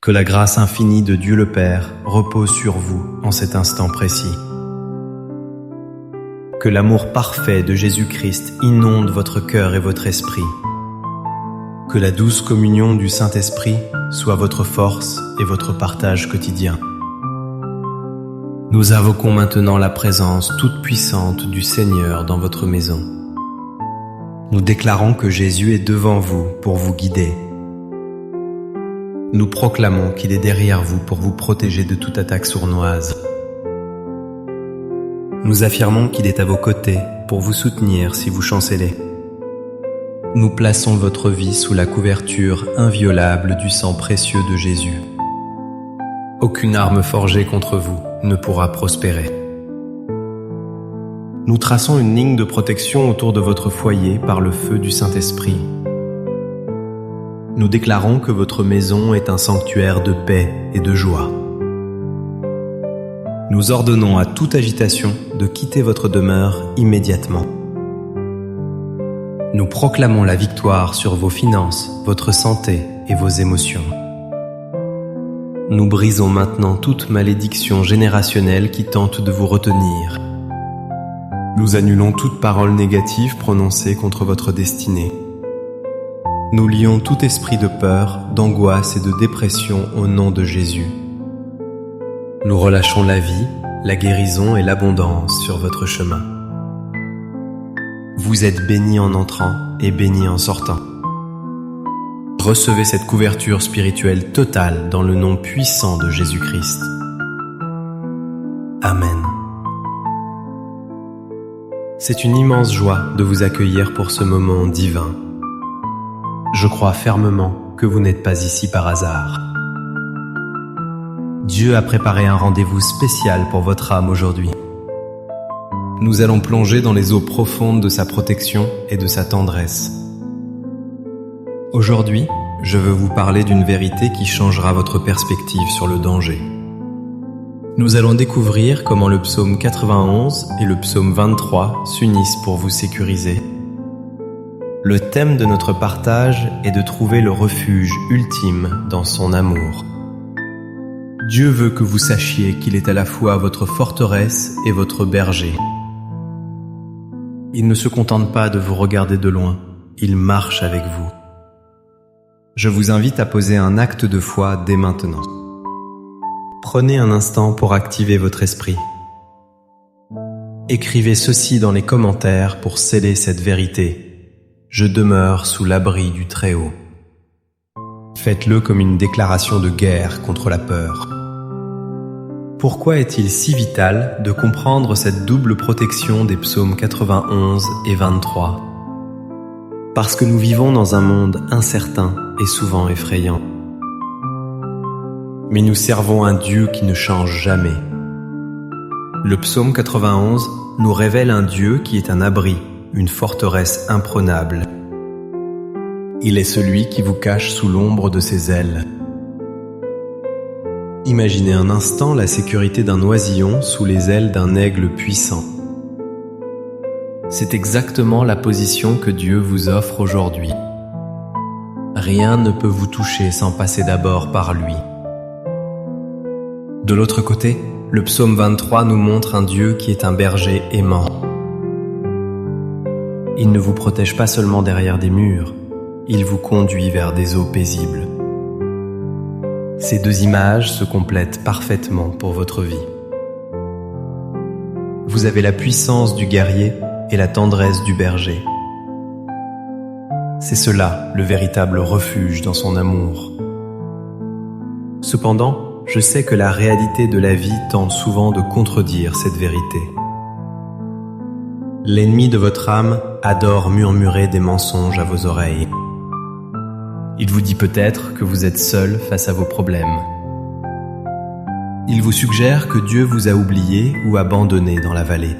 Que la grâce infinie de Dieu le Père repose sur vous en cet instant précis. Que l'amour parfait de Jésus-Christ inonde votre cœur et votre esprit. Que la douce communion du Saint-Esprit soit votre force et votre partage quotidien. Nous invoquons maintenant la présence toute puissante du Seigneur dans votre maison. Nous déclarons que Jésus est devant vous pour vous guider. Nous proclamons qu'il est derrière vous pour vous protéger de toute attaque sournoise. Nous affirmons qu'il est à vos côtés pour vous soutenir si vous chancelez. Nous plaçons votre vie sous la couverture inviolable du sang précieux de Jésus. Aucune arme forgée contre vous ne pourra prospérer. Nous traçons une ligne de protection autour de votre foyer par le feu du Saint-Esprit. Nous déclarons que votre maison est un sanctuaire de paix et de joie. Nous ordonnons à toute agitation de quitter votre demeure immédiatement. Nous proclamons la victoire sur vos finances, votre santé et vos émotions. Nous brisons maintenant toute malédiction générationnelle qui tente de vous retenir. Nous annulons toute parole négative prononcée contre votre destinée. Nous lions tout esprit de peur, d'angoisse et de dépression au nom de Jésus. Nous relâchons la vie, la guérison et l'abondance sur votre chemin. Vous êtes bénis en entrant et bénis en sortant. Recevez cette couverture spirituelle totale dans le nom puissant de Jésus-Christ. Amen. C'est une immense joie de vous accueillir pour ce moment divin. Je crois fermement que vous n'êtes pas ici par hasard. Dieu a préparé un rendez-vous spécial pour votre âme aujourd'hui. Nous allons plonger dans les eaux profondes de sa protection et de sa tendresse. Aujourd'hui, je veux vous parler d'une vérité qui changera votre perspective sur le danger. Nous allons découvrir comment le psaume 91 et le psaume 23 s'unissent pour vous sécuriser. Le thème de notre partage est de trouver le refuge ultime dans son amour. Dieu veut que vous sachiez qu'il est à la fois votre forteresse et votre berger. Il ne se contente pas de vous regarder de loin, il marche avec vous. Je vous invite à poser un acte de foi dès maintenant. Prenez un instant pour activer votre esprit. Écrivez ceci dans les commentaires pour sceller cette vérité. Je demeure sous l'abri du Très-Haut. Faites-le comme une déclaration de guerre contre la peur. Pourquoi est-il si vital de comprendre cette double protection des psaumes 91 et 23 ? Parce que nous vivons dans un monde incertain et souvent effrayant. Mais nous servons un Dieu qui ne change jamais. Le psaume 91 nous révèle un Dieu qui est un abri, une forteresse imprenable. Il est celui qui vous cache sous l'ombre de ses ailes. Imaginez un instant la sécurité d'un oisillon sous les ailes d'un aigle puissant. C'est exactement la position que Dieu vous offre aujourd'hui. Rien ne peut vous toucher sans passer d'abord par lui. De l'autre côté, le psaume 23 nous montre un Dieu qui est un berger aimant. Il ne vous protège pas seulement derrière des murs, il vous conduit vers des eaux paisibles. Ces deux images se complètent parfaitement pour votre vie. Vous avez la puissance du guerrier et la tendresse du berger. C'est cela le véritable refuge dans son amour. Cependant, je sais que la réalité de la vie tente souvent de contredire cette vérité. L'ennemi de votre âme adore murmurer des mensonges à vos oreilles. Il vous dit peut-être que vous êtes seul face à vos problèmes. Il vous suggère que Dieu vous a oublié ou abandonné dans la vallée.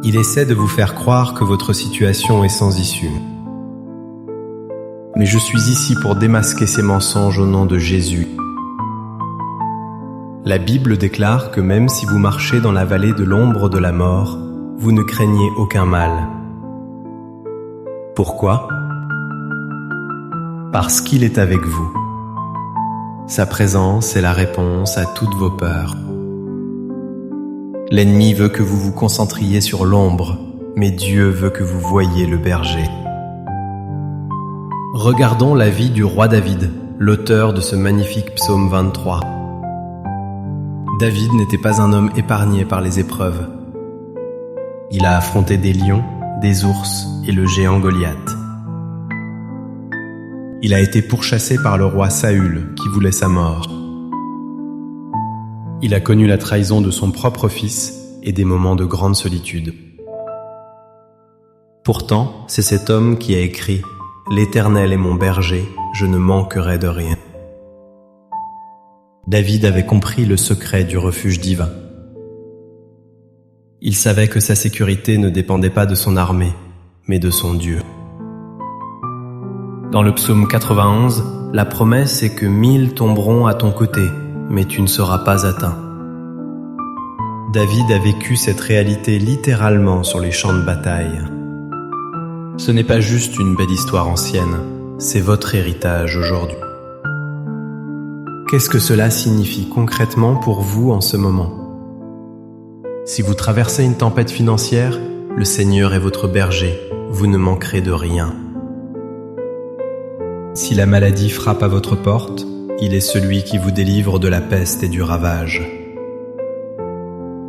Il essaie de vous faire croire que votre situation est sans issue. Mais je suis ici pour démasquer ces mensonges au nom de Jésus. La Bible déclare que même si vous marchez dans la vallée de l'ombre de la mort, vous ne craignez aucun mal. Pourquoi ? Parce qu'il est avec vous. Sa présence est la réponse à toutes vos peurs. L'ennemi veut que vous vous concentriez sur l'ombre, mais Dieu veut que vous voyiez le berger. Regardons la vie du roi David, l'auteur de ce magnifique psaume 23. David n'était pas un homme épargné par les épreuves. Il a affronté des lions, des ours et le géant Goliath. Il a été pourchassé par le roi Saül qui voulait sa mort. Il a connu la trahison de son propre fils et des moments de grande solitude. Pourtant, c'est cet homme qui a écrit « L'Éternel est mon berger, je ne manquerai de rien ». David avait compris le secret du refuge divin. Il savait que sa sécurité ne dépendait pas de son armée, mais de son Dieu. Dans le psaume 91, la promesse est que 1000 tomberont à ton côté, mais tu ne seras pas atteint. David a vécu cette réalité littéralement sur les champs de bataille. Ce n'est pas juste une belle histoire ancienne, c'est votre héritage aujourd'hui. Qu'est-ce que cela signifie concrètement pour vous en ce moment? Si vous traversez une tempête financière, le Seigneur est votre berger, vous ne manquerez de rien. Si la maladie frappe à votre porte, il est celui qui vous délivre de la peste et du ravage.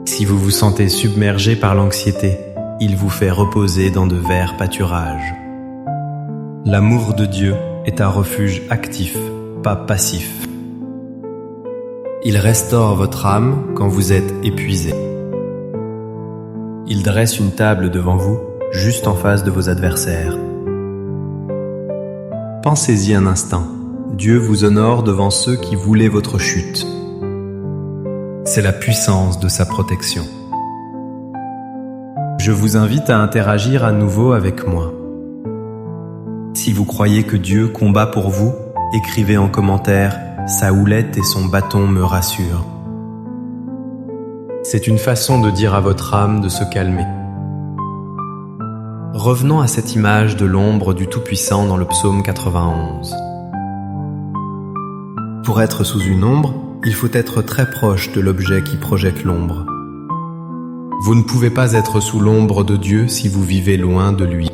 Si vous vous sentez submergé par l'anxiété, il vous fait reposer dans de verts pâturages. L'amour de Dieu est un refuge actif, pas passif. Il restaure votre âme quand vous êtes épuisé. Il dresse une table devant vous, juste en face de vos adversaires. Pensez-y un instant, Dieu vous honore devant ceux qui voulaient votre chute. C'est la puissance de sa protection. Je vous invite à interagir à nouveau avec moi. Si vous croyez que Dieu combat pour vous, écrivez en commentaire « Sa houlette et son bâton me rassurent ». C'est une façon de dire à votre âme de se calmer. Revenons à cette image de l'ombre du Tout-Puissant dans le psaume 91. Pour être sous une ombre, il faut être très proche de l'objet qui projette l'ombre. Vous ne pouvez pas être sous l'ombre de Dieu si vous vivez loin de lui.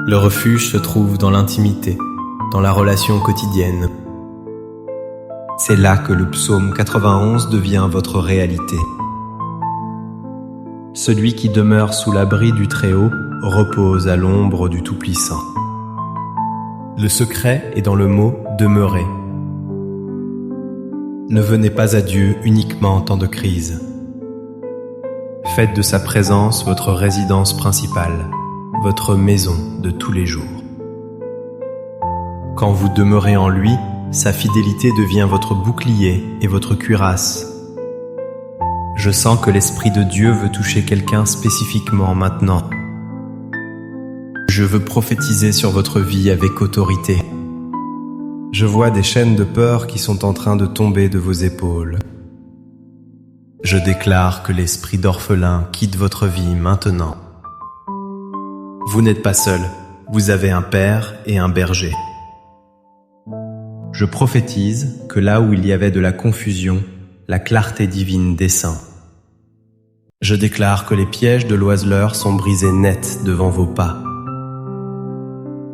Le refuge se trouve dans l'intimité, dans la relation quotidienne. C'est là que le psaume 91 devient votre réalité. Celui qui demeure sous l'abri du Très-Haut repose à l'ombre du Tout-Puissant. Le secret est dans le mot « demeurer ». Ne venez pas à Dieu uniquement en temps de crise. Faites de sa présence votre résidence principale, votre maison de tous les jours. Quand vous demeurez en lui, sa fidélité devient votre bouclier et votre cuirasse. Je sens que l'Esprit de Dieu veut toucher quelqu'un spécifiquement maintenant. Je veux prophétiser sur votre vie avec autorité. Je vois des chaînes de peur qui sont en train de tomber de vos épaules. Je déclare que l'esprit d'orphelin quitte votre vie maintenant. Vous n'êtes pas seul, vous avez un père et un berger. Je prophétise que là où il y avait de la confusion, la clarté divine descend. Je déclare que les pièges de l'oiseleur sont brisés net devant vos pas.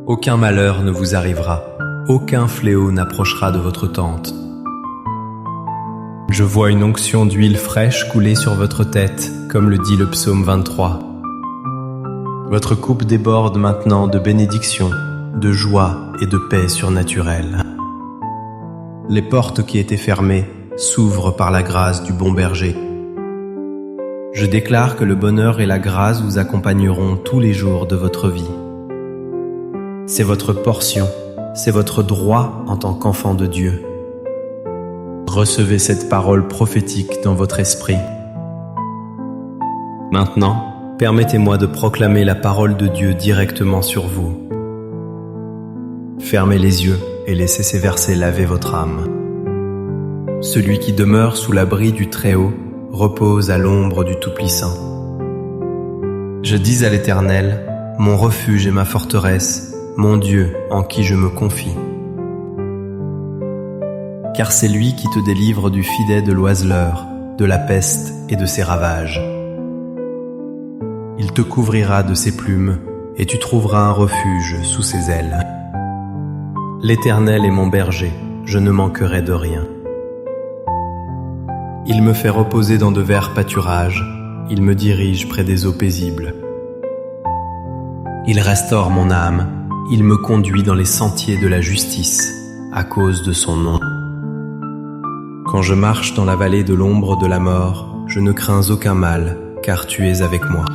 Aucun malheur ne vous arrivera, aucun fléau n'approchera de votre tente. Je vois une onction d'huile fraîche couler sur votre tête, comme le dit le psaume 23. Votre coupe déborde maintenant de bénédictions, de joie et de paix surnaturelle. Les portes qui étaient fermées s'ouvrent par la grâce du bon berger. Je déclare que le bonheur et la grâce vous accompagneront tous les jours de votre vie. C'est votre portion, c'est votre droit en tant qu'enfant de Dieu. Recevez cette parole prophétique dans votre esprit. Maintenant, permettez-moi de proclamer la parole de Dieu directement sur vous. Fermez les yeux et laissez ces versets laver votre âme. Celui qui demeure sous l'abri du Très-Haut repose à l'ombre du Tout-Puissant. Je dis à l'Éternel, mon refuge et ma forteresse, mon Dieu en qui je me confie. car c'est lui qui te délivre du filet de l'oiseleur, de la peste et de ses ravages. Il te couvrira de ses plumes, et tu trouveras un refuge sous ses ailes. L'Éternel est mon berger, je ne manquerai de rien. Il me fait reposer dans de verts pâturages, il me dirige près des eaux paisibles. Il restaure mon âme, il me conduit dans les sentiers de la justice, à cause de son nom. Quand je marche dans la vallée de l'ombre de la mort, je ne crains aucun mal, car tu es avec moi.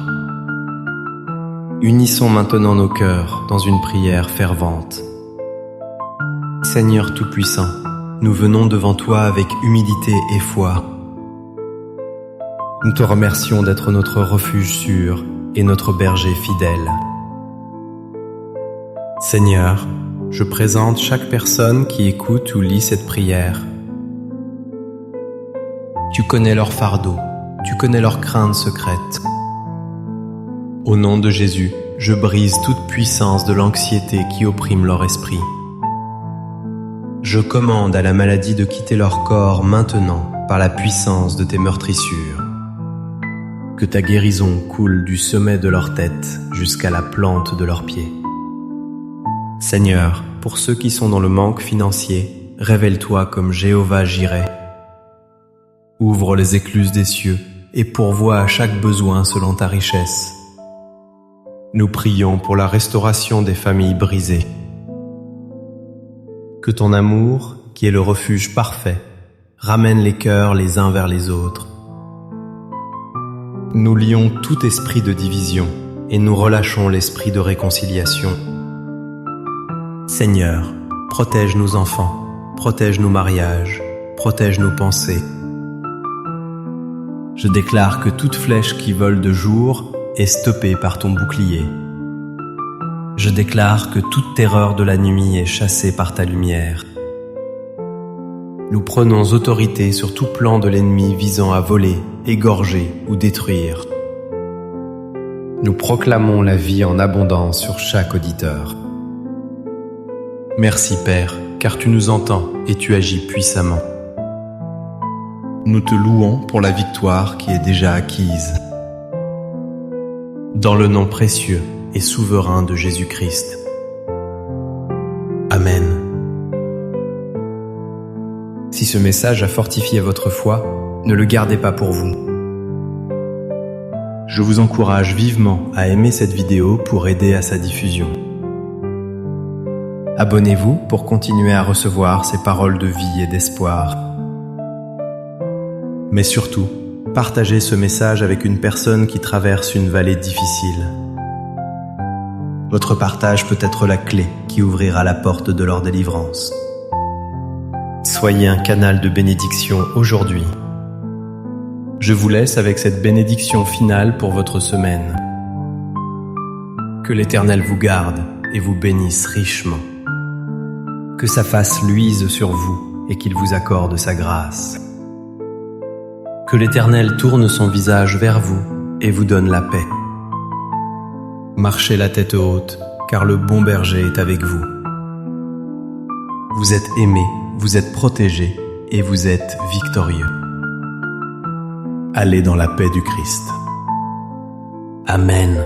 Unissons maintenant nos cœurs dans une prière fervente. Seigneur Tout-Puissant, nous venons devant toi avec humilité et foi. Nous te remercions d'être notre refuge sûr et notre berger fidèle. Seigneur, je présente chaque personne qui écoute ou lit cette prière. Tu connais leurs fardeaux, tu connais leurs craintes secrètes. Au nom de Jésus, je brise toute puissance de l'anxiété qui opprime leur esprit. Je commande à la maladie de quitter leur corps maintenant par la puissance de tes meurtrissures. Que ta guérison coule du sommet de leur tête jusqu'à la plante de leurs pieds. Seigneur, pour ceux qui sont dans le manque financier, révèle-toi comme Jéhovah Jireh. Ouvre les écluses des cieux et pourvois à chaque besoin selon ta richesse. Nous prions pour la restauration des familles brisées. Que ton amour, qui est le refuge parfait, ramène les cœurs les uns vers les autres. Nous lions tout esprit de division et nous relâchons l'esprit de réconciliation. Seigneur, protège nos enfants, protège nos mariages, protège nos pensées. Je déclare que toute flèche qui vole de jour est stoppée par ton bouclier. Je déclare que toute terreur de la nuit est chassée par ta lumière. Nous prenons autorité sur tout plan de l'ennemi visant à voler, égorger ou détruire. Nous proclamons la vie en abondance sur chaque auditeur. Merci Père, car tu nous entends et tu agis puissamment. Nous te louons pour la victoire qui est déjà acquise. Dans le nom précieux et souverain de Jésus-Christ. Amen. Si ce message a fortifié votre foi, ne le gardez pas pour vous. Je vous encourage vivement à aimer cette vidéo pour aider à sa diffusion. Abonnez-vous pour continuer à recevoir ces paroles de vie et d'espoir. Mais surtout, partagez ce message avec une personne qui traverse une vallée difficile. Votre partage peut être la clé qui ouvrira la porte de leur délivrance. Soyez un canal de bénédiction aujourd'hui. Je vous laisse avec cette bénédiction finale pour votre semaine. Que l'Éternel vous garde et vous bénisse richement. Que sa face luise sur vous et qu'il vous accorde sa grâce. Que l'Éternel tourne son visage vers vous et vous donne la paix. Marchez la tête haute, car le bon berger est avec vous. Vous êtes aimés, vous êtes protégés et vous êtes victorieux. Allez dans la paix du Christ. Amen.